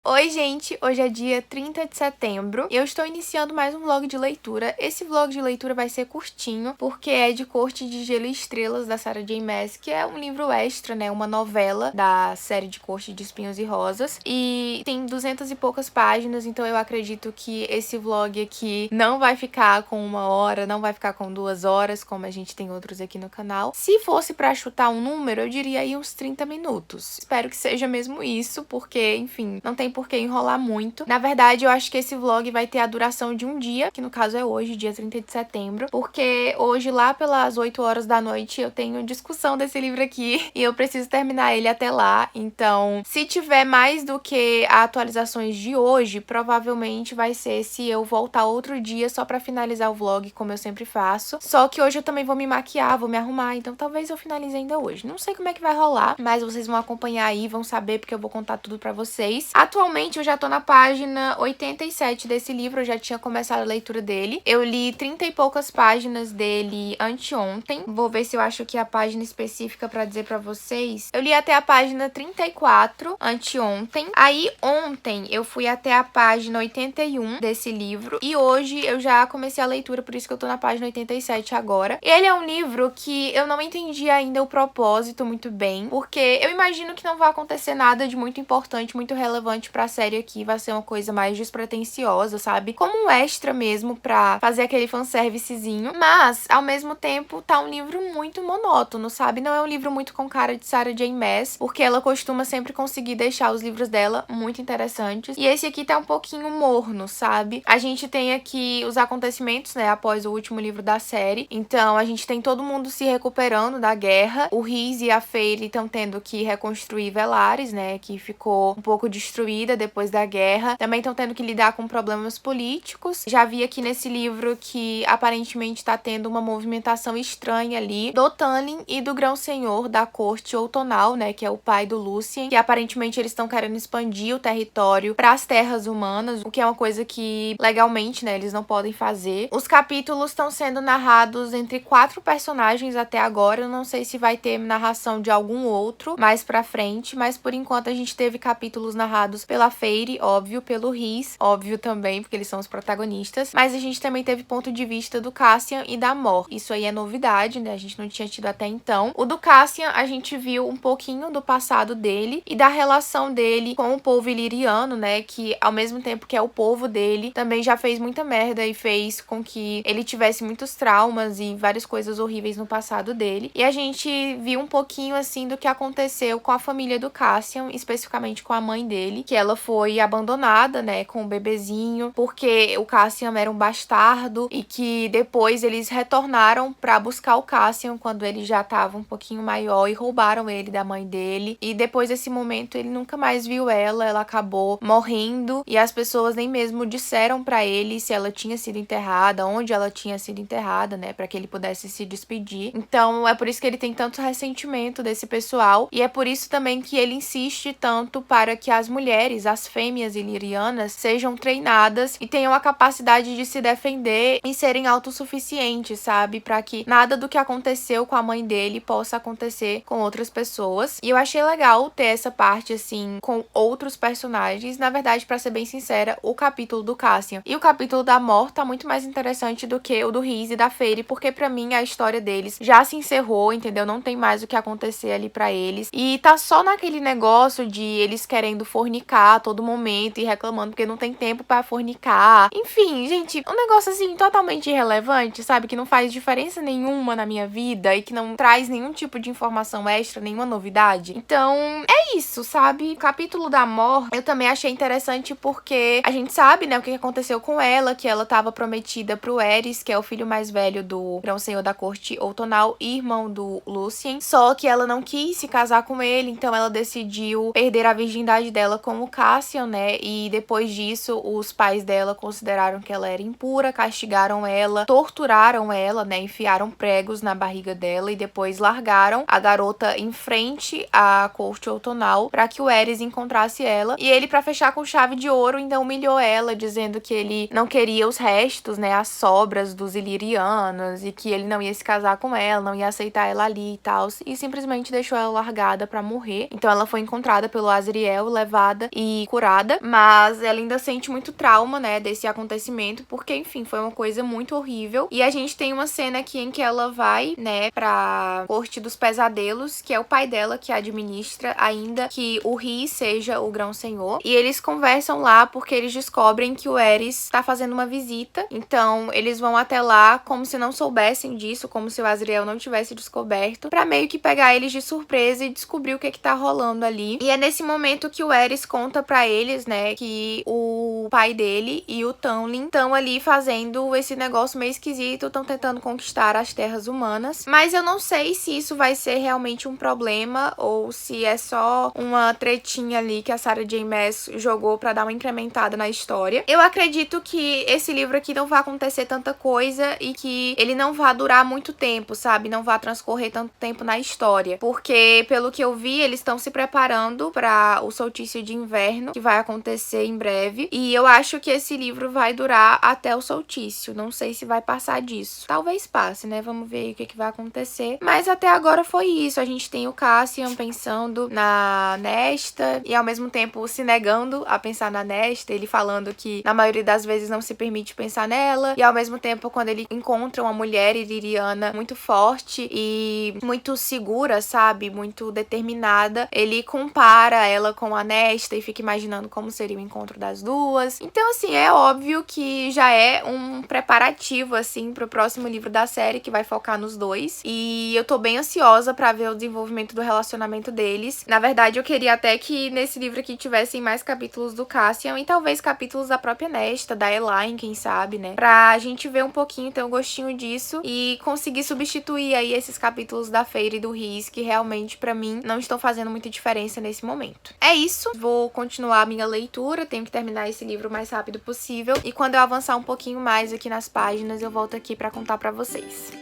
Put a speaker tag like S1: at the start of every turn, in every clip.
S1: Oi, gente! Hoje é dia 30 de setembro e eu estou iniciando mais um vlog de leitura. Esse vlog de leitura vai ser curtinho, porque é de Corte de Gelo e Estrelas, da Sarah J Maas, que é um livro extra, né? Uma novela da série de Corte de Espinhos e Rosas. E tem 200 e poucas páginas, então eu acredito que esse vlog aqui não vai ficar com 1 hora, não vai ficar com 2 horas, como a gente tem outros aqui no canal. Se fosse pra chutar um número, eu diria aí uns 30 minutos. Espero que seja mesmo isso, porque, enfim, não tem por que enrolar muito. Na verdade, eu acho que esse vlog vai ter a duração de um dia, que no caso é hoje, dia 30 de setembro, porque hoje, lá pelas 8 horas da noite, eu tenho discussão desse livro aqui e eu preciso terminar ele até lá. Então, se tiver mais do que atualizações de hoje, provavelmente vai ser se eu voltar outro dia só pra finalizar o vlog, como eu sempre faço. Só que hoje eu também vou me maquiar, vou me arrumar, então talvez eu finalize ainda hoje. Não sei como é que vai rolar, mas vocês vão acompanhar aí, vão saber, porque eu vou contar tudo pra vocês. Atualmente eu já tô na página 87 desse livro, eu já tinha começado a leitura dele. Eu li 30 e poucas páginas dele anteontem. Vou ver se eu acho aqui a página específica pra dizer pra vocês. Eu li até a página 34 anteontem. Aí ontem eu fui até a página 81 desse livro. E hoje eu já comecei a leitura, por isso que eu tô na página 87 agora. Ele é um livro que eu não entendi ainda o propósito muito bem, porque eu imagino que não vai acontecer nada de muito importante, muito relevante pra série aqui. Vai ser uma coisa mais despretensiosa, sabe? Como um extra mesmo pra fazer aquele fanservicezinho. Mas, ao mesmo tempo, tá um livro muito monótono, sabe? Não é um livro muito com cara de Sarah J Maas, porque ela costuma sempre conseguir deixar os livros dela muito interessantes. E esse aqui tá um pouquinho morno, sabe? A gente tem aqui os acontecimentos, né, após o último livro da série. Então, a gente tem todo mundo se recuperando da guerra. O Rhys e a Feyre estão tendo que reconstruir Velares, né, que ficou um pouco destruída depois da guerra. Também estão tendo que lidar com problemas políticos. Já vi aqui nesse livro que aparentemente tá tendo uma movimentação estranha ali do Tamlin e do Grão-Senhor da Corte Outonal, né, que é o pai do Lucien, que aparentemente eles estão querendo expandir o território para as terras humanas, o que é uma coisa que legalmente, né, eles não podem fazer. Os capítulos estão sendo narrados entre 4 personagens até agora. Eu não sei se vai ter narração de algum outro mais pra frente, mas por enquanto a gente teve capítulos narrados pela Feyre, óbvio, pelo Rhys, óbvio também, porque eles são os protagonistas, mas a gente também teve ponto de vista do Cassian e da Mor. Isso aí é novidade, né? A gente não tinha tido até então. O do Cassian, a gente viu um pouquinho do passado dele e da relação dele com o povo iliriano, né? Que ao mesmo tempo que é o povo dele, também já fez muita merda e fez com que ele tivesse muitos traumas e várias coisas horríveis no passado dele. E a gente viu um pouquinho, assim, do que aconteceu com a família do Cassian, especificamente com a mãe dele, que ela foi abandonada, né, com o bebezinho, porque o Cassian era um bastardo e que depois eles retornaram pra buscar o Cassian quando ele já tava um pouquinho maior e roubaram ele da mãe dele. E depois desse momento ele nunca mais viu ela acabou morrendo e as pessoas nem mesmo disseram pra ele se ela tinha sido enterrada, onde ela tinha sido enterrada, né, pra que ele pudesse se despedir. Então é por isso que ele tem tanto ressentimento desse pessoal e é por isso também que ele insiste tanto para que as mulheres, as fêmeas ilirianas, sejam treinadas e tenham a capacidade de se defender e serem autossuficientes, sabe? Para que nada do que aconteceu com a mãe dele possa acontecer com outras pessoas. E eu achei legal ter essa parte, assim, com outros personagens. Na verdade, pra ser bem sincera, o capítulo do Cassian e o capítulo da Mor tá muito mais interessante do que o do Rhys e da Feyre, porque pra mim a história deles já se encerrou, entendeu? Não tem mais o que acontecer ali pra eles. E tá só naquele negócio de eles querendo fornicar a todo momento e reclamando porque não tem tempo pra fornicar. Enfim, gente, um negócio assim totalmente irrelevante, sabe? Que não faz diferença nenhuma na minha vida e que não traz nenhum tipo de informação extra, nenhuma novidade. Então, é isso, sabe? O capítulo da Mor eu também achei interessante porque a gente sabe, né, o que aconteceu com ela, que ela tava prometida pro Aerys, que é o filho mais velho do Grão-Senhor da Corte Outonal e irmão do Lucien. Só que ela não quis se casar com ele, então ela decidiu perder a virgindade dela com o Cassian, né? E depois disso, os pais dela consideraram que ela era impura, castigaram ela, torturaram ela, né? Enfiaram pregos na barriga dela e depois largaram a garota em frente à Corte Outonal para que o Aerys encontrasse ela. E ele, para fechar com chave de ouro, então humilhou ela, dizendo que ele não queria os restos, né? As sobras dos ilirianos e que ele não ia se casar com ela, não ia aceitar ela ali e tal. E simplesmente deixou ela largada pra morrer. Então ela foi encontrada pelo Azriel, levada e curada, mas ela ainda sente muito trauma, né, desse acontecimento, porque, enfim, foi uma coisa muito horrível. E a gente tem uma cena aqui em que ela vai, né, pra Corte dos Pesadelos, que é o pai dela que administra, ainda que o Rhys seja o Grão-Senhor. E eles conversam lá porque eles descobrem que o Aerys tá fazendo uma visita. Então, eles vão até lá como se não soubessem disso, como se o Azriel não tivesse descoberto, pra meio que pegar eles de surpresa e descobrir o que tá rolando ali. E é nesse momento que o Aerys conta pra eles, né, que o pai dele e o Tamlin estão ali fazendo esse negócio meio esquisito, estão tentando conquistar as terras humanas. Mas eu não sei se isso vai ser realmente um problema ou se é só uma tretinha ali que a Sarah J. Maas jogou pra dar uma incrementada na história. Eu acredito que esse livro aqui não vai acontecer tanta coisa e que ele não vai durar muito tempo, sabe? Não vai transcorrer tanto tempo na história. Porque, pelo que eu vi, eles estão se preparando para o solstício de inverno, que vai acontecer em breve. E eu acho que esse livro vai durar até o solstício. Não sei se vai passar disso. Talvez passe, né? Vamos ver aí o que vai acontecer. Mas até agora foi isso. A gente tem o Cassian pensando na Nesta e ao mesmo tempo se negando a pensar na Nesta. Ele falando que na maioria das vezes não se permite pensar nela. E ao mesmo tempo, quando ele encontra uma mulher iliriana muito forte e muito segura, sabe? Muito determinada, ele compara ela com a Nesta e fica imaginando como seria o encontro das duas. Então, assim, é óbvio que já é um preparativo, assim, pro próximo livro da série, que vai focar nos dois. E eu tô bem ansiosa pra ver o desenvolvimento do relacionamento deles. Na verdade, eu queria até que nesse livro aqui tivessem mais capítulos do Cassian e talvez capítulos da própria Nesta, da Elaine, quem sabe, né? Pra gente ver um pouquinho, ter um gostinho disso e conseguir substituir aí esses capítulos da Feyre e do Rhys, que realmente, pra mim, não estão fazendo muita diferença nesse momento. É isso. Vou continuar a minha leitura. Tenho que terminar esse livro o mais rápido possível. E quando eu avançar um pouquinho mais aqui nas páginas, eu volto aqui pra contar pra vocês.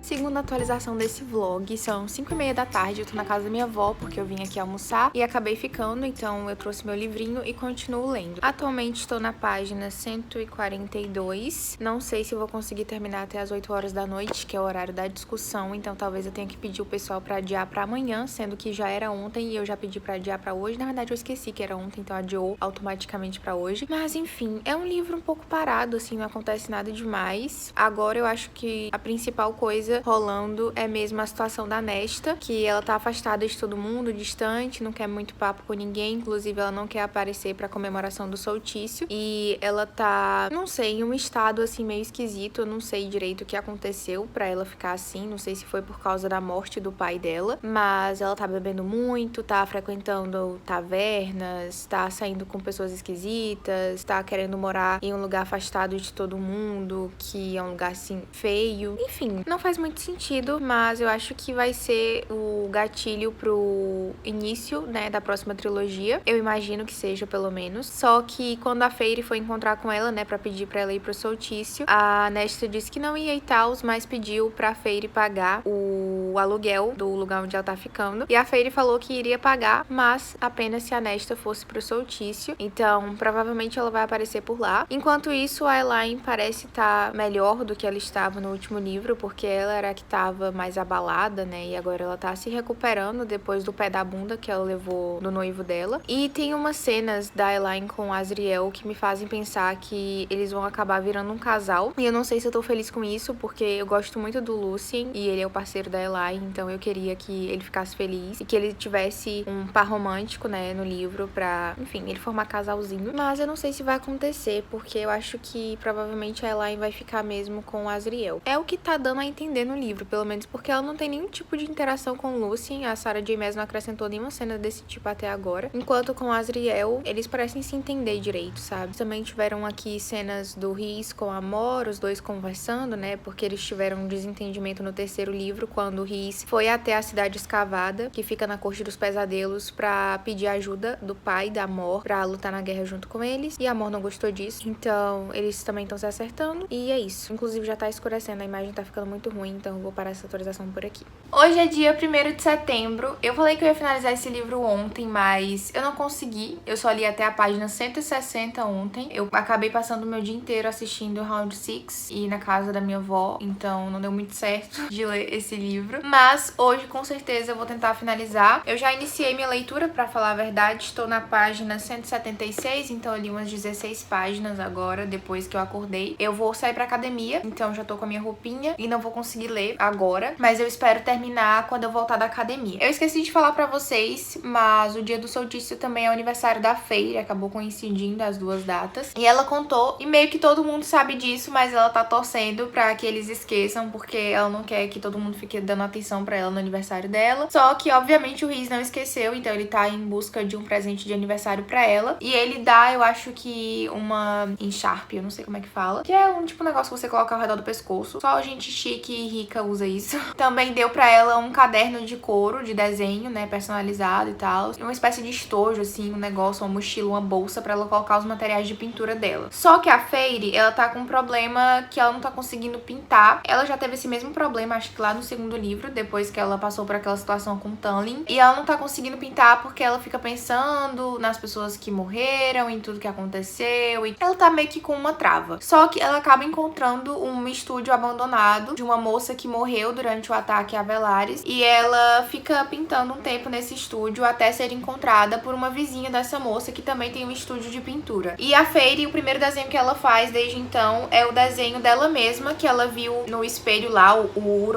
S1: Segunda atualização desse vlog, são 5h30 da tarde, eu tô na casa da minha avó porque eu vim aqui almoçar e acabei ficando, então eu trouxe meu livrinho e continuo lendo. Atualmente estou na página 142, não sei se eu vou conseguir terminar até as 8 horas da noite, que é o horário da discussão, então talvez eu tenha que pedir o pessoal pra adiar pra amanhã, sendo que já era ontem e eu já pedi pra adiar pra hoje. Na verdade eu esqueci que era ontem, então adiou automaticamente pra hoje. Mas enfim, é um livro um pouco parado, assim, não acontece nada demais. Agora eu acho que a principal coisa rolando é mesmo a situação da Nesta, que ela tá afastada de todo mundo, distante, não quer muito papo com ninguém, inclusive ela não quer aparecer pra comemoração do solstício, e ela tá, não sei, em um estado assim meio esquisito, eu não sei direito o que aconteceu pra ela ficar assim, não sei se foi por causa da morte do pai dela, mas ela tá bebendo muito, tá frequentando tavernas, tá saindo com pessoas esquisitas, tá querendo morar em um lugar afastado de todo mundo, que é um lugar assim feio, enfim, não faz muito sentido, mas eu acho que vai ser o gatilho pro início, né, da próxima trilogia. Eu imagino que seja, pelo menos. Só que quando a Feyre foi encontrar com ela, né, pra pedir pra ela ir pro solstício, a Nesta disse que não ia e tal, mas pediu pra Feyre pagar o aluguel do lugar onde ela tá ficando. E a Feyre falou que iria pagar, mas apenas se a Nesta fosse pro solstício. Então, provavelmente ela vai aparecer por lá. Enquanto isso, a Elaine parece estar melhor do que ela estava no último livro, porque ela era a que tava mais abalada, né? E agora ela tá se recuperando depois do pé da bunda que ela levou do noivo dela. E tem umas cenas da Elaine com Azriel que me fazem pensar que eles vão acabar virando um casal. E eu não sei se eu tô feliz com isso, porque eu gosto muito do Lucien e ele é o parceiro da Elaine, então eu queria que ele ficasse feliz e que ele tivesse um par romântico, né, no livro pra, enfim, ele formar casalzinho. Mas eu não sei se vai acontecer, porque eu acho que provavelmente a Elaine vai ficar mesmo com o Azriel. É o que tá dando a entender no livro, pelo menos, porque ela não tem nenhum tipo de interação com o Lucien. A Sarah J. Maas não acrescentou nenhuma cena desse tipo até agora. Enquanto com Azriel, eles parecem se entender direito, sabe? Também tiveram aqui cenas do Rhys com a Mor, os dois conversando, né? Porque eles tiveram um desentendimento no terceiro livro, quando o Rhys foi até a Cidade Escavada, que fica na Corte dos Pesadelos, pra pedir ajuda do pai da Mor pra lutar na guerra junto com eles. E a Mor não gostou disso, então eles também estão se acertando. E é isso. Inclusive já tá escurecendo, a imagem tá ficando muito ruim. então eu vou parar essa atualização por aqui. Hoje é dia 1º de setembro. Eu falei que eu ia finalizar esse livro ontem, mas eu não consegui. Eu só li até a página 160 ontem. Eu acabei passando o meu dia inteiro assistindo Round 6 e na casa da minha avó, então não deu muito certo de ler esse livro. Mas hoje, com certeza, eu vou tentar finalizar. Eu já iniciei minha leitura, pra falar a verdade. Estou na página 176, então eu li umas 16 páginas agora, depois que eu acordei. Eu vou sair pra academia, então já tô com a minha roupinha e não vou conseguir ler agora, mas eu espero terminar quando eu voltar da academia. Eu esqueci de falar pra vocês, mas o dia do solstício também é o aniversário da Feire, acabou coincidindo as duas datas. E ela contou, e meio que todo mundo sabe disso, mas ela tá torcendo pra que eles esqueçam, porque ela não quer que todo mundo fique dando atenção pra ela no aniversário dela. Só que, obviamente, o Riz não esqueceu, então ele tá em busca de um presente de aniversário pra ela. E ele dá, eu acho que uma encharpe, eu não sei como é que fala, que é um tipo negócio que você coloca ao redor do pescoço. Só gente chique e rica usa isso. Também deu pra ela um caderno de couro, de desenho, né, personalizado e tal. Uma espécie de estojo, assim, um negócio, uma mochila, uma bolsa pra ela colocar os materiais de pintura dela. Só que a Feire, ela tá com um problema que ela não tá conseguindo pintar. Ela já teve esse mesmo problema, acho que lá no segundo livro, depois que ela passou por aquela situação com Tanlin. E ela não tá conseguindo pintar porque ela fica pensando nas pessoas que morreram, em tudo que aconteceu. E ela tá meio que com uma trava. Só que ela acaba encontrando um estúdio abandonado de uma moça que morreu durante o ataque a Velaris. E ela fica pintando um tempo nesse estúdio até ser encontrada por uma vizinha dessa moça que também tem um estúdio de pintura. E a Feire, o primeiro desenho que ela faz desde então é o desenho dela mesma, que ela viu no espelho lá, o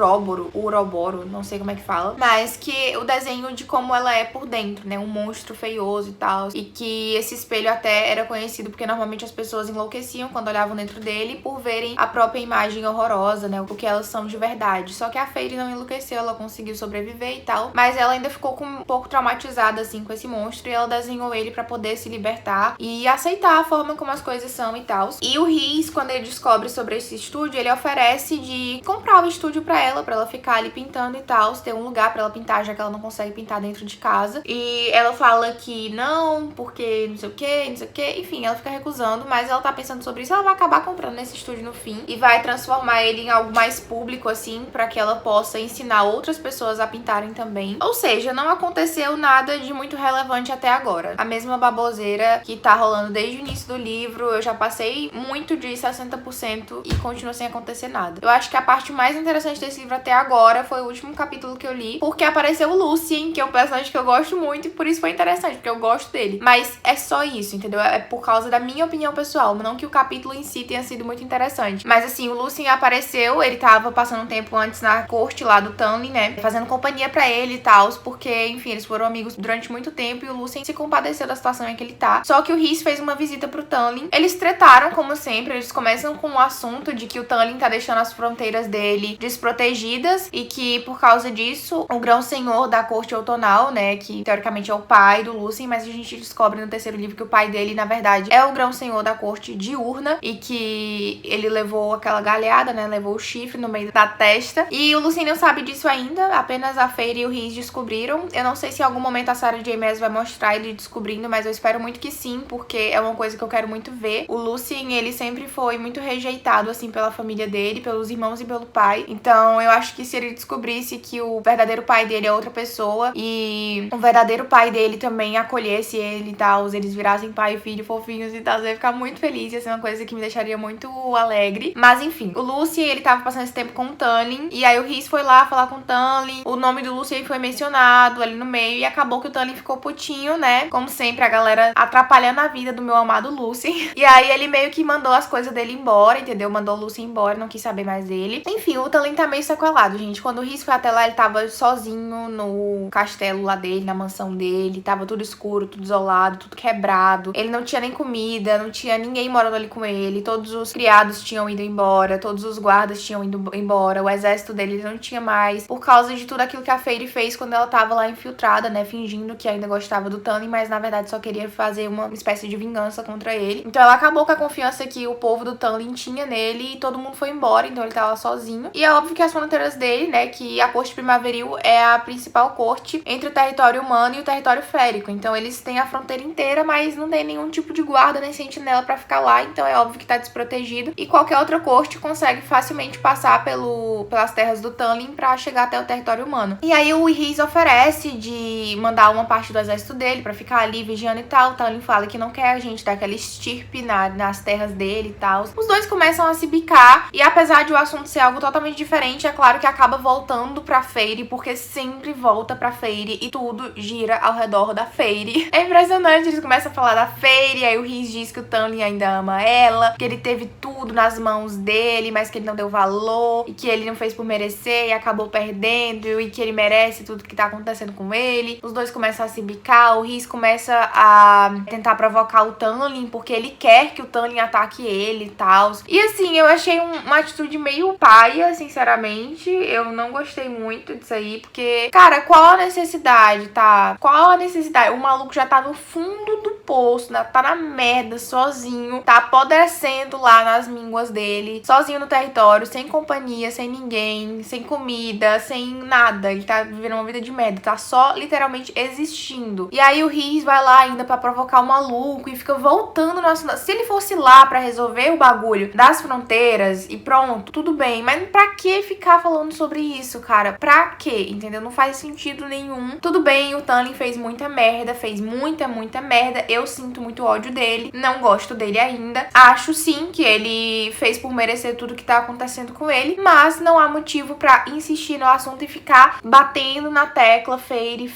S1: Uroboro, não sei como é que fala, mas que o desenho de como ela é por dentro, né, um monstro feioso e tal, e que esse espelho até era conhecido porque normalmente as pessoas enlouqueciam quando olhavam dentro dele por verem a própria imagem horrorosa, né, o que elas são de verdade. Só que a Feire não enlouqueceu, ela conseguiu sobreviver e tal, mas ela ainda ficou um pouco traumatizada, assim, com esse monstro, e ela desenhou ele pra poder se libertar e aceitar a forma como as coisas são e tal. E o Riz, quando ele descobre sobre esse estúdio, ele oferece de comprar o estúdio pra ela ficar ali pintando e tal, ter um lugar pra ela pintar, já que ela não consegue pintar dentro de casa. E ela fala que não, porque não sei o que, enfim, ela fica recusando, mas ela tá pensando sobre isso, ela vai acabar comprando esse estúdio no fim e vai transformar ele em algo mais público, assim, pra que ela possa ensinar outras pessoas a pintarem também. Ou seja, não aconteceu nada de muito relevante até agora. A mesma baboseira que tá rolando desde o início do livro, eu já passei muito de 60% e continua sem acontecer nada. Eu acho que a parte mais interessante desse livro até agora foi o último capítulo que eu li, porque apareceu o Lucien, que é um personagem que eu gosto muito, e por isso foi interessante, porque eu gosto dele. Mas é só isso, entendeu? É por causa da minha opinião pessoal, não que o capítulo em si tenha sido muito interessante. Mas assim, o Lucien apareceu, ele tava passando um tempo antes na corte lá do Tanlin, né, fazendo companhia pra ele e tal, porque, enfim, eles foram amigos durante muito tempo e o Lucien se compadeceu da situação em que ele tá. Só que o Riz fez uma visita pro Tanlin. Eles tretaram, como sempre, eles começam com o assunto de que o Tanlin tá deixando as fronteiras dele desprotegidas e que, por causa disso, o grão-senhor da corte outonal, né, que teoricamente é o pai do Lucien, mas a gente descobre no terceiro livro que o pai dele, na verdade, é o grão-senhor da corte diurna e que ele levou aquela galhada, né, levou o chifre no meio da testa. E o Lucien não sabe disso ainda, apenas a Feire e o Riz descobriram. Eu não sei se em algum momento a Sarah J. Maas vai mostrar ele descobrindo, mas eu espero muito que sim, porque é uma coisa que eu quero muito ver. O Lucien, ele sempre foi muito rejeitado, assim, pela família dele, pelos irmãos e pelo pai. Então, eu acho que se ele descobrisse que o verdadeiro pai dele é outra pessoa e o verdadeiro pai dele também acolhesse ele e tal, eles virassem pai e filho fofinhos e tal, eu ia ficar muito feliz, ia ser uma coisa que me deixaria muito alegre. Mas, enfim, o Lucien, ele tava passando esse tempo com o Tanlin, e aí o Riz foi lá falar com o Tanlin, o nome do Lucien foi mencionado ali no meio, e acabou que o Tanlin ficou putinho, né? Como sempre, a galera atrapalhando a vida do meu amado Lucien. E aí ele meio que mandou as coisas dele embora, entendeu? Mandou o Lucien embora, não quis saber mais dele. Enfim, o Tanlin tá meio sequelado, gente. Quando o Riz foi até lá, ele tava sozinho no castelo lá dele, na mansão dele. Tava tudo escuro, tudo isolado, tudo quebrado. Ele não tinha nem comida, não tinha ninguém morando ali com ele. Todos os criados tinham ido embora, todos os guardas tinham ido embora. O exército dele não tinha mais, por causa de tudo aquilo que a Feire fez quando ela tava lá infiltrada, né? Fingindo que ainda gostava do Tanlin, mas na verdade só queria fazer uma espécie de vingança contra ele. Então ela acabou com a confiança que o povo do Tanlin tinha nele e todo mundo foi embora, então ele tava sozinho. E é óbvio que as fronteiras dele, né, que a corte primaveril é a principal corte entre o território humano e o território férico. Então eles têm a fronteira inteira, mas não tem nenhum tipo de guarda nem sentinela pra ficar lá, então é óbvio que tá desprotegido. E qualquer outra corte consegue facilmente passar pelo pelas terras do Tanlin pra chegar até o território humano. E aí o Rhys oferece de mandar uma parte do exército dele pra ficar ali vigiando e tal. O Tanlin fala que não quer a gente dar aquela estirpe nas terras dele e tal. Os dois começam a se bicar e apesar de o assunto ser algo totalmente diferente, é claro que acaba voltando pra Feyre, porque sempre volta pra Feyre e tudo gira ao redor da Feyre. É impressionante, eles começam a falar da Feyre, aí o Rhys diz que o Tanlin ainda ama ela, que ele teve tudo nas mãos dele, mas que ele não deu valor, e que ele não fez por merecer e acabou perdendo, e que ele merece tudo que tá acontecendo com ele. Os dois começam a se bicar, o Rhys começa a tentar provocar o Tanlin, porque ele quer que o Tanlin ataque ele e tal. E assim, eu achei uma atitude meio paia, sinceramente. Eu não gostei muito disso aí, porque, cara, qual a necessidade, tá? Qual a necessidade? O maluco já tá no fundo do poço, tá na merda, sozinho, tá apodrecendo lá nas mínguas dele, sozinho no território, sem companhia, sem ninguém, sem comida, sem nada. Ele tá vivendo uma vida de merda, tá só literalmente existindo. E aí o Rhys vai lá ainda pra provocar o maluco e fica voltando no assunto. Se ele fosse lá pra resolver o bagulho das fronteiras e pronto, tudo bem, mas pra que ficar falando sobre isso, cara? Pra quê? Entendeu? Não faz sentido nenhum. Tudo bem, o Tanlin fez muita merda, fez muita merda. Eu sinto muito ódio dele, não gosto dele ainda. Acho sim que ele fez por merecer tudo que tá acontecendo com ele, mas não há motivo pra insistir no assunto e ficar batendo na tecla Feyre.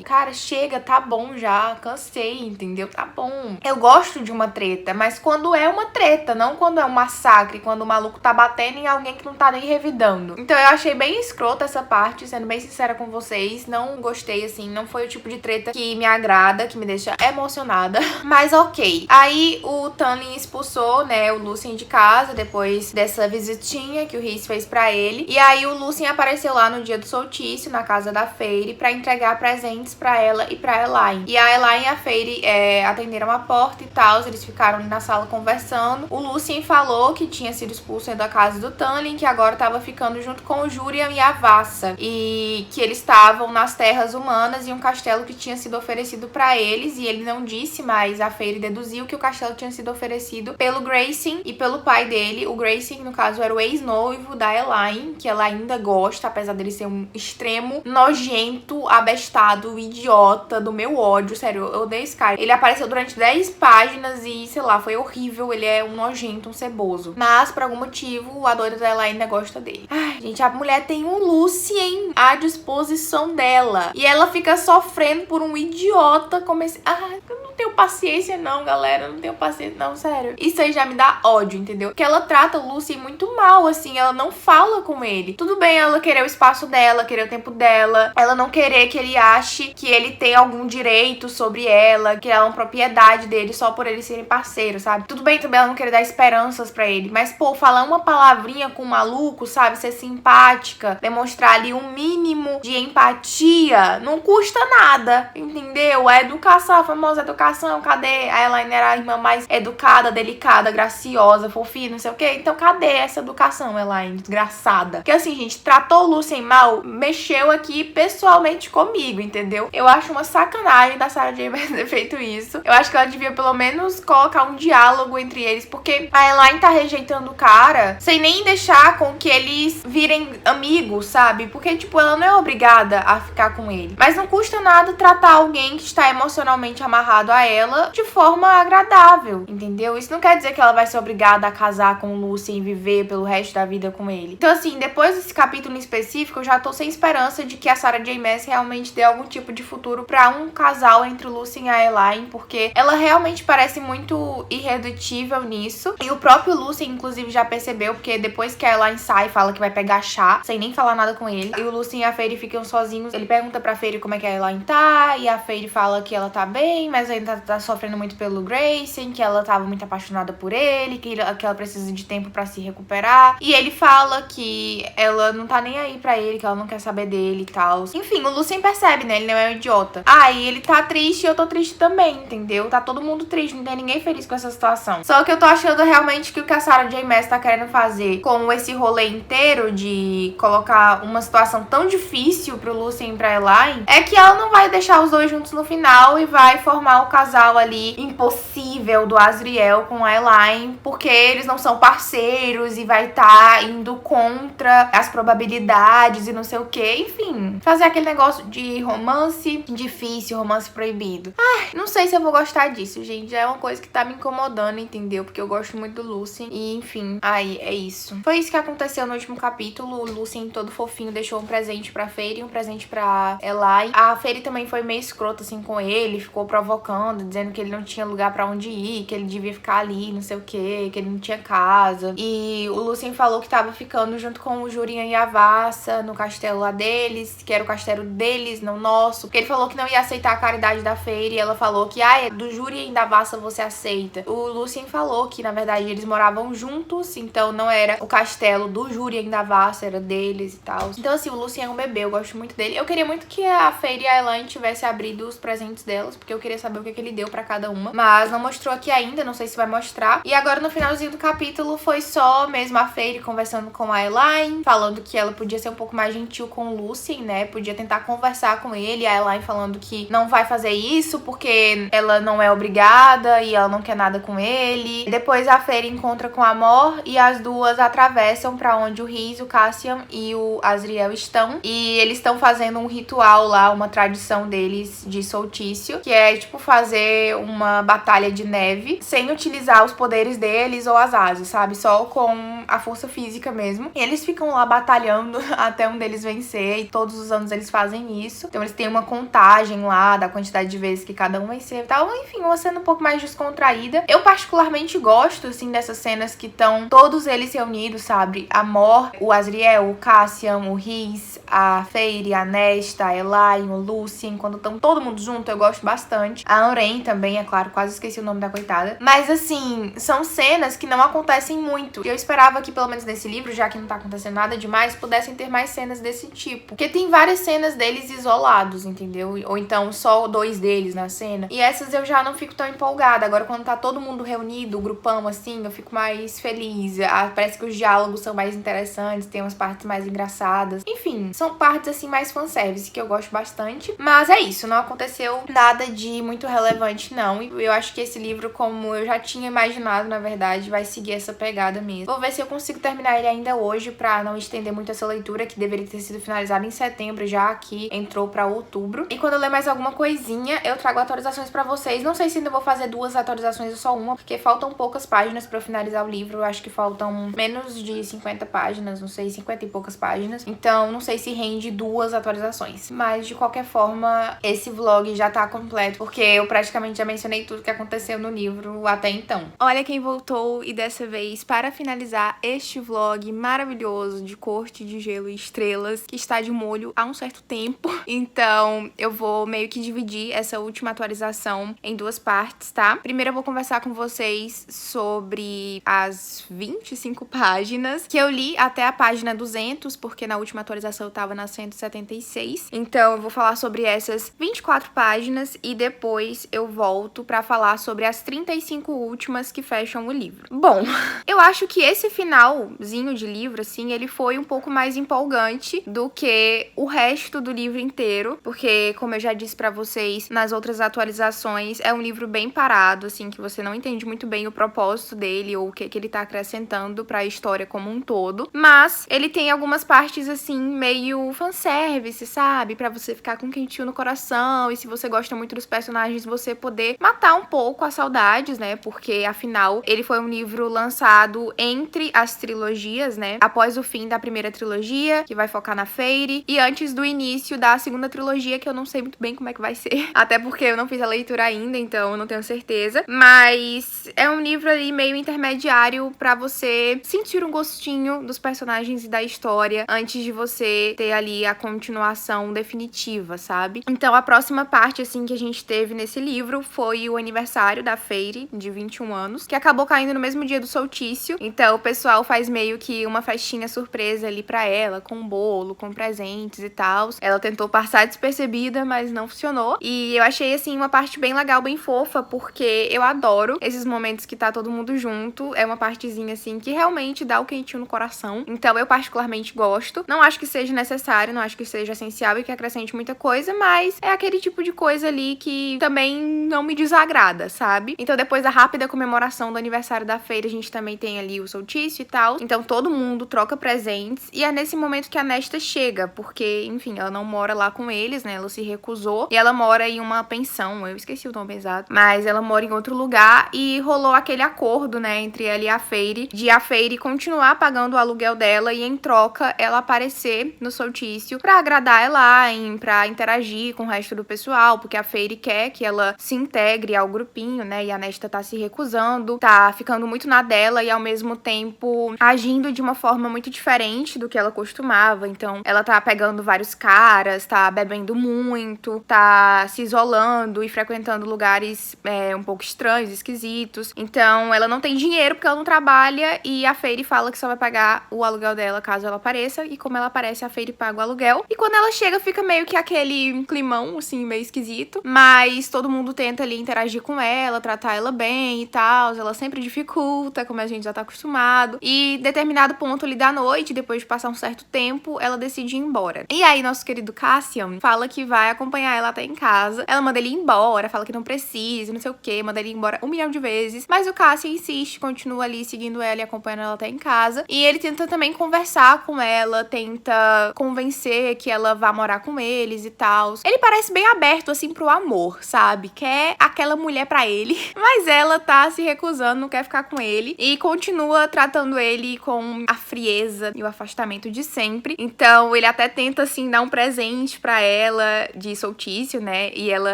S1: Cara, chega, tá bom já, cansei, entendeu? Tá bom. Eu gosto de uma treta, mas quando é uma treta, não quando é um massacre, quando o maluco tá batendo em alguém que não tá nem revidando. Então eu achei bem escrota essa parte, sendo bem sincera com vocês. Não gostei, assim, não foi o tipo de treta que me agrada, que me deixa emocionada. Mas ok. Aí o Tanlin expulsou, né, o Lucien de casa, depois dessa visitinha que o Rhys fez pra ele. E aí o Lucien apareceu lá no dia do solstício, na casa da Feyre, pra entregar presentes pra ela e pra Elain. E a Elain e a Feyre atenderam a porta e tal, eles ficaram na sala conversando. O Lucien falou que tinha sido expulso da casa do Tanlin, que agora tava ficando junto com o Jurian e a Vassa, e que eles estavam nas terras humanas e um castelo que tinha sido oferecido pra eles, e ele não disse, mas a Feyre deduziu que o castelo tinha sido oferecido pelo Grayson e pelo pai dele. O Grayson, no caso, era o ex-noivo da Elain, que ela ainda gosta, apesar dele ser um extremo nojento, abestado, idiota, do meu ódio, sério, eu odeio esse cara. Ele apareceu durante 10 páginas e, sei lá, foi horrível, ele é um nojento, um ceboso. Mas, por algum motivo, a doida da Elain ainda gosta dele. Ai, gente, a mulher tem um Lucien à disposição dela. E ela fica sofrendo por um idiota como esse... Ai, eu não tenho paciência não, galera. Eu não tenho paciência não, sério. Isso aí já me dá ódio, entendeu? Porque ela trata o Lucien muito mal, assim. Ela não fala com ele. Tudo bem ela querer o espaço dela, querer o tempo dela. Ela não querer que ele ache que ele tem algum direito sobre ela, que ela é uma propriedade dele só por eles serem parceiros, sabe? Tudo bem também ela não querer dar esperanças pra ele. Mas, pô, falar uma palavrinha com o maluco, sabe? Ser simpática, demonstrar ali um mínimo de empatia, não custa nada, entendeu? A educação, a famosa educação, cadê? A Elaine era a irmã mais educada, delicada, graciosa, fofinha, não sei o quê. Então cadê essa educação, Elaine? Desgraçada. Porque assim, gente, tratou o Lucien mal, mexeu aqui pessoalmente comigo, entendeu? Eu acho uma sacanagem da Sarah J. Maas ter feito isso. Eu acho que ela devia pelo menos colocar um diálogo entre eles, porque a Elaine tá rejeitando o cara sem nem deixar com que eles virem amigos, sabe? Porque, tipo, ela não é obrigada a ficar com ele. Mas não custa nada tratar alguém que está emocionalmente amarrado a ela de forma agradável, entendeu? Isso não quer dizer que ela vai ser obrigada a casar com o Lucien e viver pelo resto da vida com ele. Então, assim, depois desse capítulo em específico, eu já tô sem esperança de que a Sarah J. Maas realmente dê algum tipo de futuro pra um casal entre o Lucien e a Elaine, porque ela realmente parece muito irredutível nisso. E o próprio Lucien, inclusive, já percebeu, porque depois que a Elaine sai, fala que vai pegar chá, sem nem falar nada com ele. E o Lucien e a Feyre ficam sozinhos. Ele pergunta pra Feyre como é que a Elaine tá, e a Feyre fala que ela tá bem, mas ainda tá sofrendo muito pelo Grayson, que ela tava muito apaixonada por ele, que ela precisa de tempo pra se recuperar. E ele fala que ela não tá nem aí pra ele, que ela não quer saber dele e tal. Enfim, o Lucien percebe, né? Ele não é um idiota. E ele tá triste e eu tô triste também, entendeu? Tá todo mundo triste, não tem ninguém feliz com essa situação. Só que eu tô achando realmente que o que a Sarah J. Maas tá querendo fazer com esse rolê inteiro de colocar uma situação tão difícil pro Lucien e pra Elaine é que ela não vai deixar os dois juntos no final e vai formar o casal ali impossível do Azriel com a Elaine, porque eles não são parceiros e vai estar indo contra as probabilidades e não sei o que, enfim. Fazer aquele negócio de romance difícil, romance proibido. Ai, não sei se eu vou gostar disso, gente. É uma coisa que tá me incomodando, entendeu? Porque eu gosto muito do Lucien e, enfim, aí é isso. Foi isso que aconteceu no último capítulo. O Lucien, todo fofinho, deixou um presente pra Fairy e um presente pra Eli. A Fairy também foi meio escrota, assim, com ele, ficou provocando, dizendo que ele não tinha lugar pra onde ir, que ele devia ficar ali, não sei o que ele não tinha casa. E o Lucien falou que tava ficando junto com o Jurian e a Vassa no castelo lá deles, que era o castelo deles, não nosso. Porque ele falou que não ia aceitar a caridade da Fairy e ela falou que, do Jurian e da Vassa você aceita. O Lucien falou que, na verdade, eles moravam juntos, então não era o castelo do Jurian e da Vassa, era deles e tal. Então, assim, o Lucien é um bebê, eu gosto muito dele. Eu queria muito que a Fairy e a Elaine tivessem abrido os presentes delas, porque eu queria saber o que ele deu pra cada uma. Mas não mostrou aqui ainda, não sei se vai mostrar. E agora, no finalzinho do capítulo, foi só mesmo a Fairy conversando com a Elaine, falando que ela podia ser um pouco mais gentil com o Lucien, né? Podia tentar conversar com ele. A Elaine falando que não vai fazer isso porque ela não é obrigada e ela não quer nada com ele. Depois a Fairy encontra com a Mor e as duas atravessam pra onde o Rhys, o Cassian e o Azriel estão. E eles estão fazendo um ritual lá, uma tradição deles de solstício, que é tipo fazer uma batalha de neve sem utilizar os poderes deles ou as asas, sabe? Só com a força física mesmo. E eles ficam lá batalhando até um deles vencer, e todos os anos eles fazem isso. Então eles têm uma contagem lá da quantidade de vezes que cada um venceu e tal. Enfim, uma cena um pouco mais descontraída. Eu particularmente gosto, assim, dessas cenas que estão todos eles reunidos, sabe? A Mor, o Azriel, o Cassian, o Rhys, a Fairy, a Nesta, a Elaine, o Lucien, quando estão todo mundo junto, eu gosto bastante. A Anren também, é claro, quase esqueci o nome da coitada. Mas, assim, são cenas que não acontecem muito. E eu esperava que, pelo menos nesse livro, já que não tá acontecendo nada demais, pudessem ter mais cenas desse tipo. Porque tem várias cenas deles isolados, entendeu? Ou então só dois deles na cena. E essas eu já não fico tão empolgada. Agora, quando tá todo mundo reunido, o grupão, assim, eu fico mais feliz. Parece que os diálogos são mais interessantes, tem umas partes mais engraçadas. Enfim, são partes, assim, mais fanservice, que eu gosto bastante. Mas é isso, não aconteceu nada de muito relevante, não. E eu acho que esse livro, como eu já tinha imaginado, na verdade, vai seguir essa pegada mesmo. Vou ver se eu consigo terminar ele ainda hoje, pra não estender muito essa leitura, que deveria ter sido finalizada em setembro, já que entrou pra outubro. E quando eu ler mais alguma coisinha, eu trago atualizações pra vocês. Não sei se ainda vou fazer 2 atualizações ou só uma, porque faltam poucas páginas pra eu finalizar o livro. Eu acho que faltam menos de 50 páginas, não sei, 50 e poucas páginas. Então, não sei se rende 2 atualizações. Mas, de qualquer forma, esse vlog já tá completo, porque eu praticamente já mencionei tudo que aconteceu no livro até então. Olha quem voltou, e dessa vez, para finalizar este vlog maravilhoso de Corte de Gelo e Estrelas, que está de molho há um certo tempo. Então, eu vou meio que dividir essa última atualização em 2 partes, tá? Primeiro eu vou conversar com vocês sobre as 25 páginas, que eu li até a página 200, porque na última atualização eu tava na 176. Então, eu vou falar sobre essas 24 páginas e depois eu volto pra falar sobre as 35 últimas que fecham o livro. Bom, eu acho que esse finalzinho de livro, assim, ele foi um pouco mais empolgante do que o resto do livro inteiro, porque, como eu já disse pra vocês nas outras atualizações, é um livro bem parado, assim, que você não entende muito bem o propósito dele ou o que ele tá acrescentando pra história como um todo, mas ele tem algumas partes, assim, meio fanservice, sabe? Pra você ficar com quentinho no coração, e se você gosta muito dos personagens, você poder matar um pouco as saudades, né? Porque, afinal, ele foi um livro lançado entre as trilogias, né? Após o fim da primeira trilogia, que vai focar na Fairy, e antes do início da segunda trilogia, que eu não sei muito bem como é que vai ser. Até porque eu não fiz a leitura ainda, então eu não tenho certeza. Mas é um livro ali meio intermediário pra você sentir um gostinho dos personagens e da história antes de você ter ali a continuação definitiva, sabe? Então a próxima parte, assim, que a gente teve nesse livro foi o aniversário da Fairy, de 21 anos, que acabou caindo no mesmo dia do solstício. Então o pessoal faz meio que uma festinha surpresa ali pra ela, com um bolo, com presentes e tal. Ela tentou passar despercebida, mas não funcionou. E eu achei, assim, uma parte bem legal, bem fofa, porque eu adoro esses momentos que tá todo mundo junto. É uma partezinha, assim, que realmente dá o quentinho no coração. Então eu particularmente gosto. Não acho que seja necessário, não acho que seja essencial e que acrescente muita coisa, mas é aquele tipo de coisa ali que também não me desagrada, sabe? Então depois da rápida comemoração do aniversário da Fairy, a gente também tem ali o solstício, solstício e tal. Então todo mundo troca presentes. E é nesse momento que a Nesta chega, porque, enfim, ela não mora lá com eles, né? Ela se recusou. E ela mora em uma pensão, eu esqueci o nome exato. Mas ela mora em outro lugar e rolou aquele acordo, né, entre ela e a Feire, de a Feire continuar pagando o aluguel dela e em troca ela aparecer no solstício pra agradar a Elaine, pra interagir com o resto do pessoal, porque a Feire quer que ela se integre ao grupinho, né? E a Nesta tá se recusando, tá ficando muito na dela e ao mesmo tempo agindo de uma forma muito diferente do que ela costumava. Então, ela tá pegando vários caras, tá bebendo muito, tá se isolando e frequentando lugares um pouco estranhos, esquisitos. Então, ela não tem dinheiro porque ela não trabalha e a Feire fala que só vai pagar o aluguel dela caso ela apareça. E como ela aparece, a Feire paga o aluguel. E quando ela chega, fica meio que aquele climão, assim, meio esquisito. Mas todo mundo tenta ali interagir com ela, tratar ela bem e tal. Ela sempre dificulta, como a gente já tá acostumado. E determinado ponto ali da noite, depois de passar um certo tempo, ela decide ir embora. E aí, nosso querido Cassian fala que vai acompanhar ela até em casa. Ela manda ele ir embora, fala que não precisa, não sei o que, manda ele ir embora 1 milhão de vezes. Mas o Cassian insiste, continua ali seguindo ela e acompanhando ela até em casa. E ele tenta também conversar com ela, tenta convencer que ela vá morar com eles e tal. Ele parece bem aberto, assim, pro amor, sabe? Quer aquela mulher pra ele, mas ela tá se recusando, não quer ficar com ele e continua tratando ele com a frieza e o afastamento de sempre. Então, ele até tenta, assim, dar um presente pra ela de solstício, né? E ela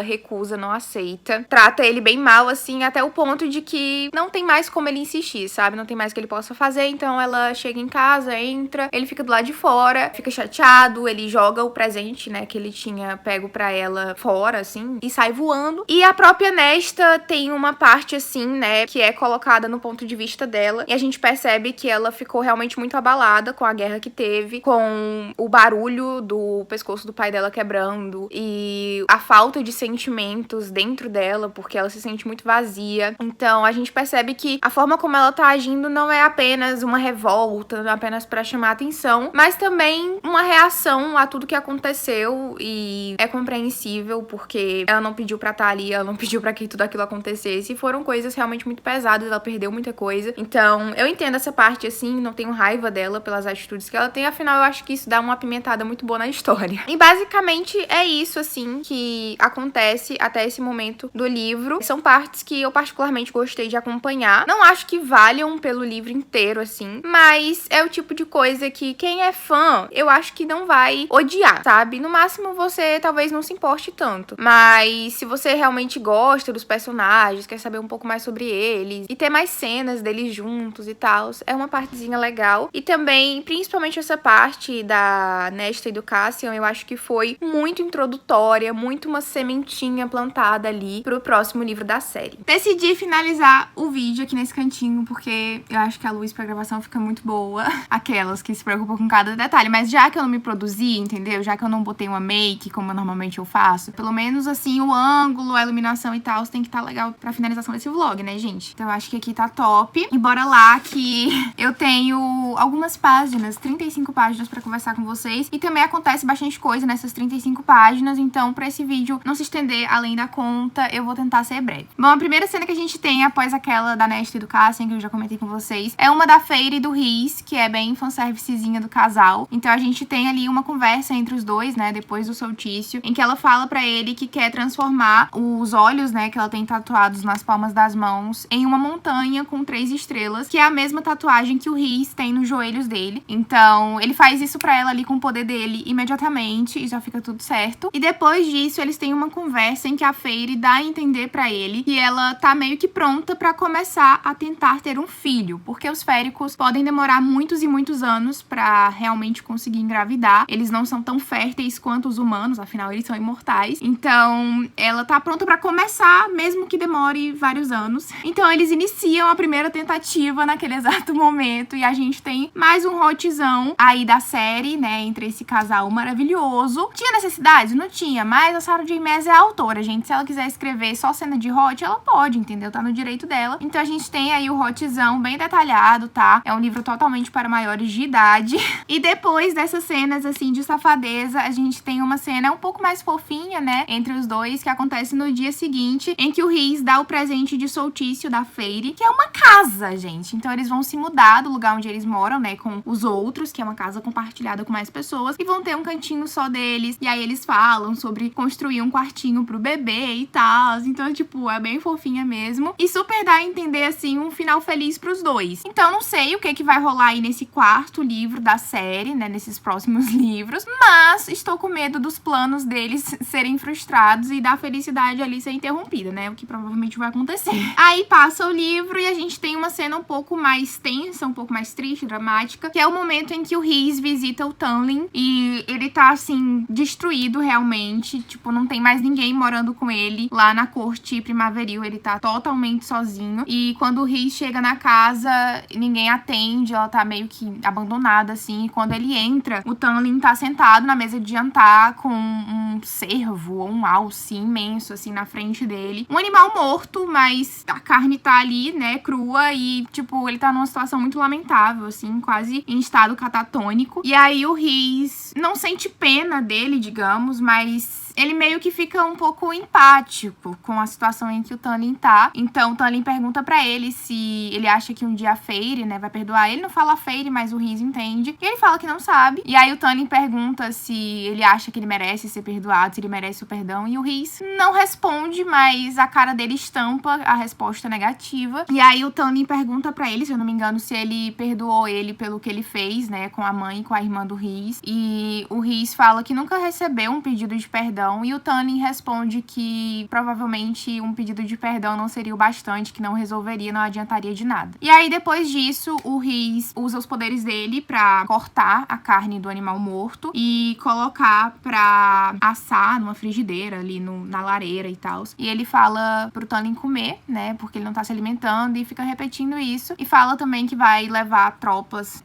S1: recusa, não aceita. Trata ele bem mal, assim, até o ponto de que não tem mais como ele insistir, sabe? Não tem mais o que ele possa fazer. Então, ela chega em casa, entra, ele fica do lado de fora, fica chateado, ele joga o presente, né, que ele tinha pego pra ela fora, assim, e sai voando. E a própria Nesta tem uma parte, assim, né, que é colocada no ponto de vista dela. E a gente percebe que ela ficou realmente muito abalada com a guerra que teve, com o barulho do pescoço do pai dela quebrando e a falta de sentimentos dentro dela, porque ela se sente muito vazia. Então, a gente percebe que a forma como ela tá agindo não é apenas uma revolta, não é apenas pra chamar atenção, mas também uma reação a tudo que aconteceu e é compreensível porque ela não pediu pra estar ali, ela não pediu pra que tudo aquilo acontecesse e foram coisas realmente muito pesadas, ela perdeu muita coisa. Então, eu entendo essa parte, assim, não tenho raiva dela pelas atitudes que ela tem, afinal eu acho que isso dá uma apimentada muito boa na história. E basicamente é isso, assim, que acontece até esse momento do livro. São partes que eu particularmente gostei de acompanhar. Não acho que valham pelo livro inteiro, assim, mas é o tipo de coisa que quem é fã, eu acho que não vai odiar, sabe? No máximo você talvez não se importe tanto, mas se você realmente gosta dos personagens, quer saber um pouco mais sobre eles e ter mais cenas deles juntos e tal, é uma partezinha legal. E também, principalmente essa parte da Nesta e do Cassian, eu acho que foi muito introdutória, muito uma sementinha plantada ali pro próximo livro da série. Decidi finalizar o vídeo aqui nesse cantinho porque eu acho que a luz pra gravação fica muito boa. Aquelas que se preocupam com cada detalhe, mas já que eu não me produzi, entendeu? Já que eu não botei uma make como normalmente eu faço, pelo menos assim o ângulo, a iluminação e tal tem que estar legal pra finalização desse vlog, né, gente? Então eu acho que aqui tá top. E bora lá que eu tenho algumas páginas, 35 páginas pra conversar com vocês e também acontece bastante coisa nessas 35 páginas, então pra esse vídeo não se estender além da conta, eu vou tentar ser breve. Bom, a primeira cena que a gente tem após aquela da Nesta e do Cassian, que eu já comentei com vocês, é uma da Feire e do Rhys, que é bem fanservicezinha do casal. Então a gente tem ali uma conversa entre os dois, né, depois do solstício, em que ela fala pra ele que quer transformar os olhos, né, que ela tem tatuados nas palmas das mãos, em uma montanha com 3 estrelas, que é a mesma tatuagem que o Rhys tem nos joelhos dele. Então ele faz isso pra ela ali com o poder dele imediatamente e já fica tudo certo. E depois disso eles têm uma conversa em que a Feire dá a entender pra ele que ela tá meio que pronta pra começar a tentar ter um filho, porque os féricos podem demorar muitos e muitos anos pra realmente conseguir engravidar. Eles não são tão férteis quanto os humanos, afinal eles são imortais. Então ela tá pronta pra começar, mesmo que demore vários anos. Então eles iniciam a primeira tentativa naquele exato momento e a gente tem mais um hotzão aí da série, né, entre esse casal maravilhoso. Tinha necessidade? Não tinha, mas a Sarah J. Maas é a autora, gente. Se ela quiser escrever só cena de hot, ela pode, entendeu? Tá no direito dela. Então a gente tem aí o hotzão bem detalhado, tá? É um livro totalmente para maiores de idade. E depois dessas cenas, assim, de safadeza, a gente tem uma cena um pouco mais fofinha, né, entre os dois, que acontece no dia seguinte, em que o Rhys dá o presente de solstício da Feire, que é uma casa, gente. Então eles vão vão se mudar do lugar onde eles moram, né, com os outros, que é uma casa compartilhada com mais pessoas, e vão ter um cantinho só deles. E aí eles falam sobre construir um quartinho pro bebê e tal. Então, tipo, é bem fofinha mesmo. E super dá a entender, assim, um final feliz pros dois. Então, não sei o que vai rolar aí nesse quarto livro da série, né, nesses próximos livros, mas estou com medo dos planos deles serem frustrados e da felicidade ali ser interrompida, né, o que provavelmente vai acontecer. Aí passa o livro e a gente tem uma cena um pouco mais tensa, um pouco mais triste, dramática, que é o momento em que o Rhys visita o Tamlin e ele tá, assim, destruído realmente, tipo, não tem mais ninguém morando com ele lá na corte primaveril, ele tá totalmente sozinho. E quando o Rhys chega na casa, ninguém atende, ela tá meio que abandonada, assim. E quando ele entra, o Tamlin tá sentado na mesa de jantar com um cervo ou um alce imenso, assim, na frente dele. Um animal morto, mas a carne tá ali, né, crua e, tipo, ele tá numa situação muito lamentável, assim, quase em estado catatônico. E aí o Rhys não sente pena dele, digamos, mas ele meio que fica um pouco empático com a situação em que o Tamlin tá. Então o Tamlin pergunta pra ele se ele acha que um dia a Feyre, né, vai perdoar. Ele não fala Feyre, mas o Rhys entende. E ele fala que não sabe. E aí o Tamlin pergunta se ele acha que ele merece ser perdoado, se ele merece o perdão. E o Rhys não responde, mas a cara dele estampa a resposta negativa. E aí o Tamlin pergunta pra ele, se eu não me engano, se ele perdoou ele pelo que ele fez, né, com a mãe e com a irmã do Rhys. E o Rhys fala que nunca recebeu um pedido de perdão. E o Tamlin responde que provavelmente um pedido de perdão não seria o bastante, que não resolveria, não adiantaria de nada. E aí depois disso, o Rhys usa os poderes dele pra cortar a carne do animal morto e colocar pra assar numa frigideira ali na lareira e tal. E ele fala pro Tamlin comer, né, porque ele não tá se alimentando, e fica repetindo isso. E fala também que vai levar tropas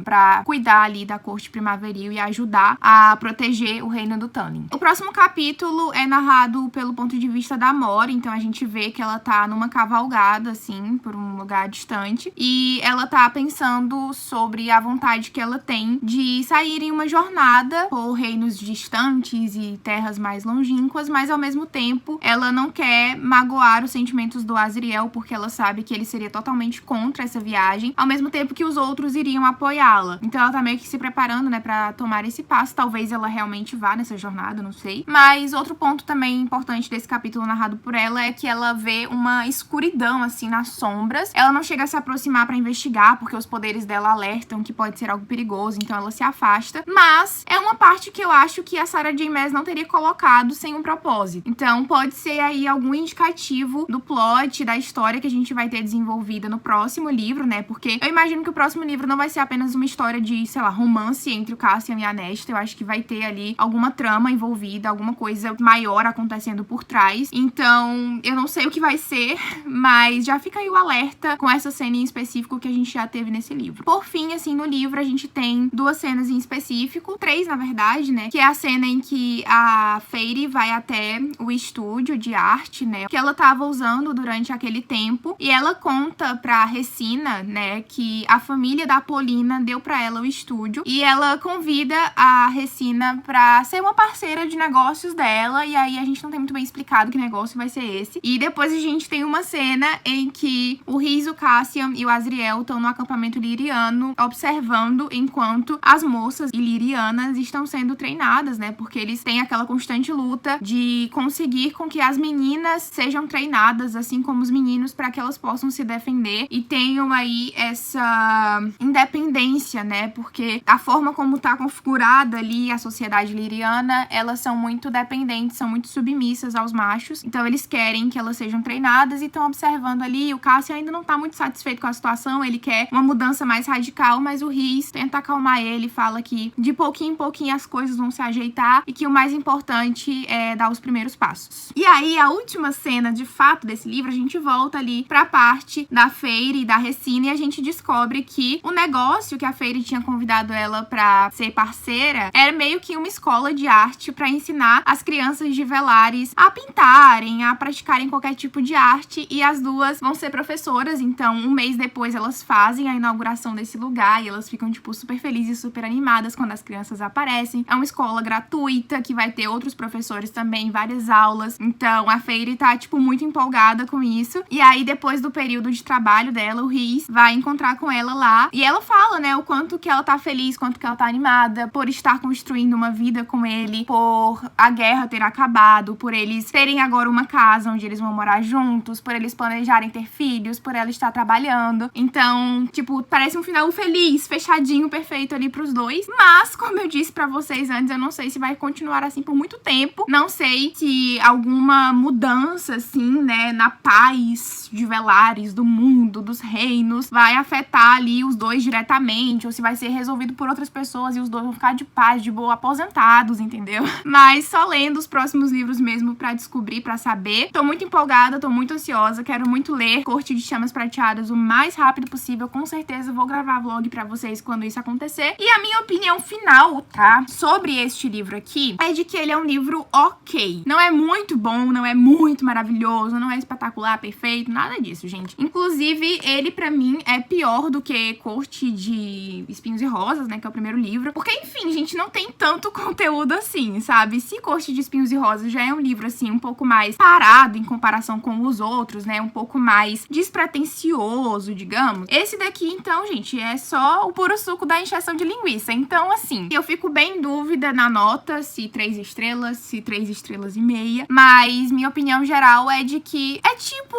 S1: pra cuidar ali da corte primaveril e ajudar a proteger o reino do Tamlin. O próximo capítulo é narrado pelo ponto de vista da Mor, então a gente vê que ela tá numa cavalgada, assim, por um lugar distante, e ela tá pensando sobre a vontade que ela tem de sair em uma jornada por reinos distantes e terras mais longínquas, mas ao mesmo tempo ela não quer magoar os sentimentos do Azriel, porque ela sabe que ele seria totalmente contra essa viagem, ao mesmo tempo que os outros iriam apoiá-la. Então ela tá meio que se preparando, né, pra tomar esse passo. Talvez ela realmente vá nessa jornada, não sei. Mas outro ponto também importante desse capítulo narrado por ela é que ela vê uma escuridão, assim, nas sombras. Ela não chega a se aproximar pra investigar, porque os poderes dela alertam que pode ser algo perigoso, então ela se afasta. Mas é uma parte que eu acho que a Sarah J. Maas não teria colocado sem um propósito. Então pode ser aí algum indicativo do plot, da história que a gente vai ter desenvolvida no próximo livro, né? Porque eu imagino que o próximo livro não vai ser apenas uma história de, sei lá, romance entre o Cassian e a Nesta. Eu acho que vai ter ali alguma trama envolvida, alguma coisa maior acontecendo por trás. Então, eu não sei o que vai ser, mas já fica aí o alerta com essa cena em específico que a gente já teve nesse livro. Por fim, assim, no livro a gente tem duas cenas em específico, três na verdade, né, que é a cena em que a Feyre vai até o estúdio de arte, né, que ela tava usando durante aquele tempo, e ela conta pra Ressina, né, que a família da Polina deu pra ela o estúdio, e ela convida a Ressina pra ser uma parceira de negócios dela, e aí a gente não tem muito bem explicado que negócio vai ser esse. E depois a gente tem uma cena em que o Rhys, o Cassian e o Azriel estão no acampamento iliriano observando enquanto as moças ilirianas estão sendo treinadas, né? Porque eles têm aquela constante luta de conseguir com que as meninas sejam treinadas, assim como os meninos, para que elas possam se defender e tenham aí essa independência, né? Porque a forma como tá configurada ali a sociedade iliriana, elas são muito dependentes, são muito submissas aos machos, então eles querem que elas sejam treinadas e estão observando ali. O Cassian ainda não tá muito satisfeito com a situação, ele quer uma mudança mais radical, mas o Rhys tenta acalmar ele, fala que de pouquinho em pouquinho as coisas vão se ajeitar e que o mais importante é dar os primeiros passos. E aí, a última cena, de fato, desse livro, a gente volta ali pra parte da Feyre e da Ressina e a gente descobre que o negócio que a Feyre tinha convidado ela pra ser parceira era meio que uma escola de arte pra ensinar ensinar as crianças de Velares a pintarem, a praticarem qualquer tipo de arte, e as duas vão ser professoras. Então, um mês depois elas fazem a inauguração desse lugar e elas ficam, tipo, super felizes, super animadas quando as crianças aparecem. É uma escola gratuita que vai ter outros professores também, várias aulas. Então, a Fairy tá, tipo, muito empolgada com isso. E aí, depois do período de trabalho dela, o Rhys vai encontrar com ela lá e ela fala, né, o quanto que ela tá feliz, quanto que ela tá animada por estar construindo uma vida com ele, por a guerra ter acabado, por eles terem agora uma casa onde eles vão morar juntos, por eles planejarem ter filhos, por ela estar trabalhando. Então, tipo, parece um final feliz, fechadinho, perfeito ali pros dois. Mas, como eu disse pra vocês antes, eu não sei se vai continuar assim por muito tempo. Não sei se alguma mudança, assim, né, na paz de Velares, do mundo, dos reinos, vai afetar ali os dois diretamente, ou se vai ser resolvido por outras pessoas e os dois vão ficar de paz, de boa, aposentados, entendeu? Mas só lendo os próximos livros mesmo pra descobrir, pra saber. Tô muito empolgada, tô muito ansiosa, quero muito ler Corte de Chamas Prateadas o mais rápido possível. Com certeza vou gravar vlog pra vocês quando isso acontecer. E a minha opinião final, tá, sobre este livro aqui, é de que ele é um livro ok. Não é muito bom, não é muito maravilhoso, não é espetacular, perfeito, nada disso, gente. Inclusive, ele pra mim é pior do que Corte de Espinhos e Rosas, né, que é o primeiro livro. Porque, enfim, gente, não tem tanto conteúdo assim, sabe? Se Corte de Espinhos e Rosas já é um livro, assim, um pouco mais parado em comparação com os outros, né, um pouco mais despretensioso, digamos. Esse daqui, então, gente, é só o puro suco da encheção de linguiça. Então, assim, eu fico bem em dúvida na nota, se 3 estrelas, se 3 estrelas e meia, mas minha opinião geral é de que é tipo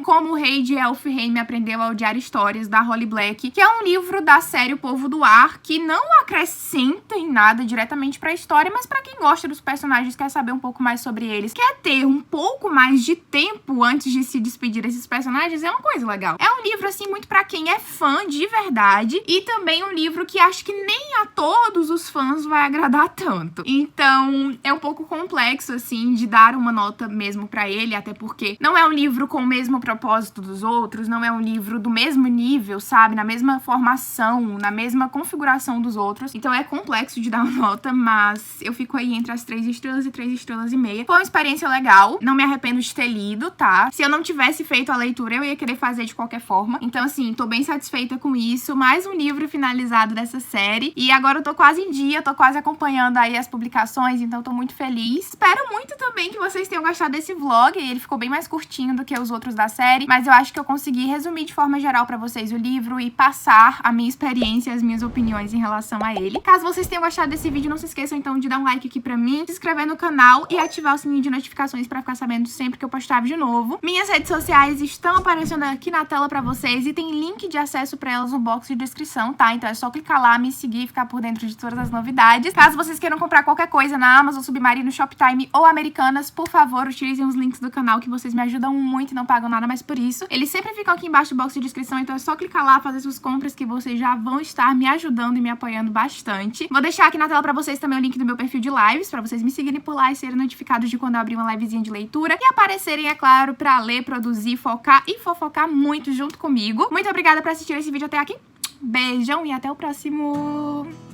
S1: Como o Rei de Elfhame Aprendeu a Odiar Histórias, da Holly Black, que é um livro da série O Povo do Ar, que não acrescenta em nada diretamente pra história, mas pra quem gosta dos personagens, quer saber um pouco mais sobre eles, quer ter um pouco mais de tempo antes de se despedir desses personagens, é uma coisa legal. É um livro, assim, muito pra quem é fã de verdade, e também um livro que acho que nem a todos os fãs vai agradar tanto. Então, é um pouco complexo, assim, de dar uma nota mesmo pra ele, até porque não é um livro com o mesmo propósito dos outros, não é um livro do mesmo nível, sabe? Na mesma formação, na mesma configuração dos outros. Então, é complexo de dar uma nota, mas eu fico aí entre as 3 estrelas e 3 estrelas e meia. Foi uma experiência legal, não me arrependo de ter lido, tá? Se eu não tivesse feito a leitura, eu ia querer fazer de qualquer forma. Então, assim, tô bem satisfeita com isso. Mais um livro finalizado dessa série. E agora eu tô quase em dia, tô quase acompanhando aí as publicações, então tô muito feliz. Espero muito também que vocês tenham gostado desse vlog. Ele ficou bem mais curtinho do que os outros da série, mas eu acho que eu consegui resumir de forma geral pra vocês o livro e passar a minha experiência e as minhas opiniões em relação a ele. Caso vocês tenham gostado desse vídeo, não se esqueçam então de dar um like aqui pra mim, se inscrever no canal e ativar o sininho de notificações pra ficar sabendo sempre que eu postar vídeo novo. Minhas redes sociais estão aparecendo aqui na tela pra vocês e tem link de acesso pra elas no box de descrição, tá? Então é só clicar lá, me seguir e ficar por dentro de todas as novidades. Caso vocês queiram comprar qualquer coisa na Amazon, Submarino, Shoptime ou Americanas, por favor, utilizem os links do canal que vocês me ajudam muito e não pagam nada mais por isso. Eles sempre ficam aqui embaixo do box de descrição, então é só clicar lá, fazer suas compras que vocês já vão estar me ajudando e me apoiando bastante. Vou deixar aqui na tela pra vocês também o link do meu perfil de lives, pra vocês me seguirem por lá e serem notificados de quando eu abrir uma livezinha de leitura e aparecerem, é claro, pra ler, produzir, focar e fofocar muito junto comigo. Muito obrigada por assistir esse vídeo até aqui. Beijão e até o próximo!